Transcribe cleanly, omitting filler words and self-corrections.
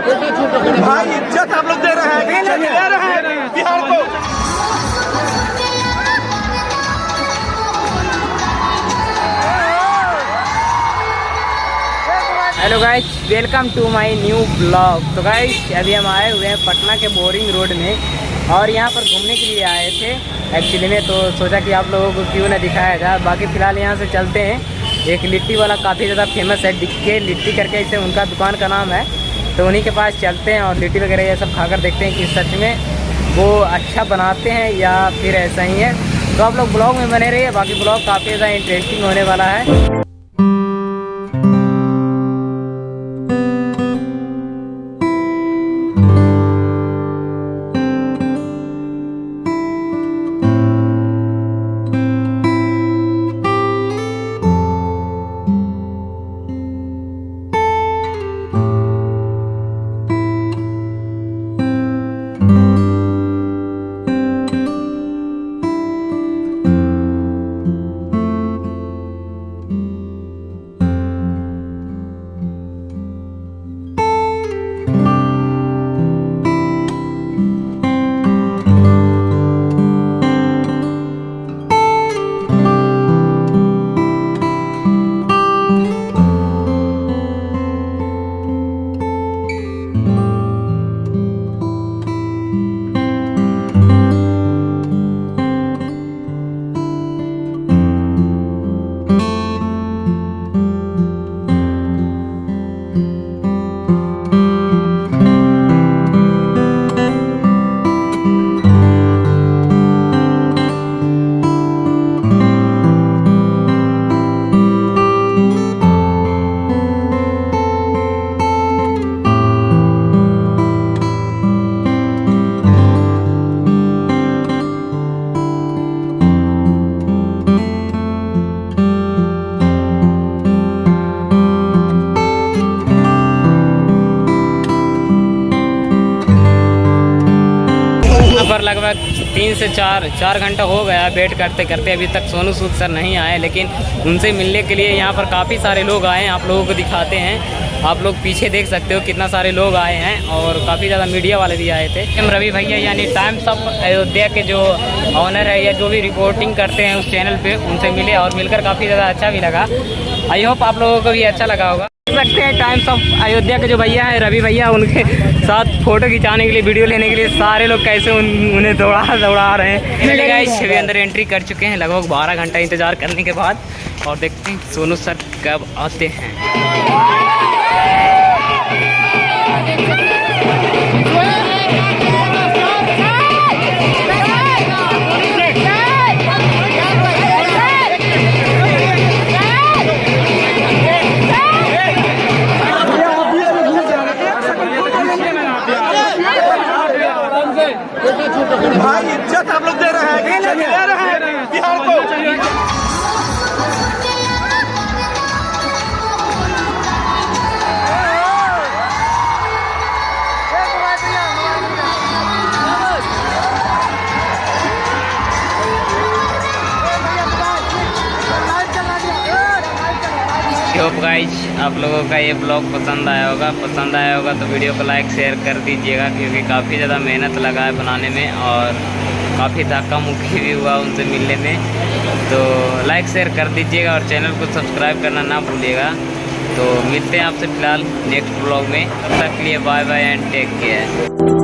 भाई इज्जत आप लोग दे रहे हैं, इज्जत दे रहे हैं बिहार को। Hello guys, welcome to my new blog. तो गाइस अभी हम आए हुए हैं पटना के बोरिंग रोड में और यहाँ पर घूमने के लिए आए थे एक्चुअली में। तो सोचा कि आप लोगों को क्यों ना दिखाया जाए। बाकी फ़िलहाल यहाँ से चलते हैं। एक लिट्टी वाला काफ़ी ज़्यादा फेमस है, डिक्के लिट्टी करके इसे उनका दुकान का नाम है। तो उन्हीं के पास चलते हैं और लिट्टी वगैरह ये सब खाकर देखते हैं कि सच में वो अच्छा बनाते हैं या फिर ऐसा ही है। तो आप लोग ब्लॉग में बने रहिए, बाकी ब्लॉग काफ़ी ज़्यादा इंटरेस्टिंग होने वाला है। पर लगभग 3 से 4 घंटा हो गया वेट करते करते। अभी तक सोनू सूद सर नहीं आए, लेकिन उनसे मिलने के लिए यहाँ पर काफ़ी सारे लोग आए हैं। आप लोगों को दिखाते हैं, आप लोग पीछे देख सकते हो कितना सारे लोग आए हैं और काफ़ी ज़्यादा मीडिया वाले भी आए थे। रवि भैया यानी टाइम्स ऑफ अयोध्या के जो ऑनर है या जो भी रिपोर्टिंग करते हैं उस चैनल पे, उनसे मिले और मिलकर काफ़ी ज़्यादा अच्छा भी लगा। आई होप आप लोगों को भी अच्छा लगा होगा। देख सकते हैं टाइम्स ऑफ अयोध्या के जो भैया हैं रवि भैया, उनके साथ फ़ोटो खिंचाने के लिए, वीडियो लेने के लिए सारे लोग कैसे उन्हें दौड़ा रहे हैं। गाइस अभी अंदर एंट्री कर चुके हैं लगभग 12 घंटा इंतज़ार करने के बाद, और देखते हैं सोनू सर कब आते हैं। भाई इज्जत आप लोग दे रहे हैं, इज्जत दे रहे हैं बिहार को। होप गाइज आप लोगों का ये ब्लॉग पसंद आया होगा तो वीडियो को लाइक शेयर कर दीजिएगा, क्योंकि काफ़ी ज़्यादा मेहनत लगा है बनाने में और काफ़ी धक्का मुक्की भी हुआ उनसे मिलने में। तो लाइक शेयर कर दीजिएगा और चैनल को सब्सक्राइब करना ना भूलिएगा। तो मिलते हैं आपसे फ़िलहाल नेक्स्ट ब्लॉग में, तब तक के लिए bye bye and take care.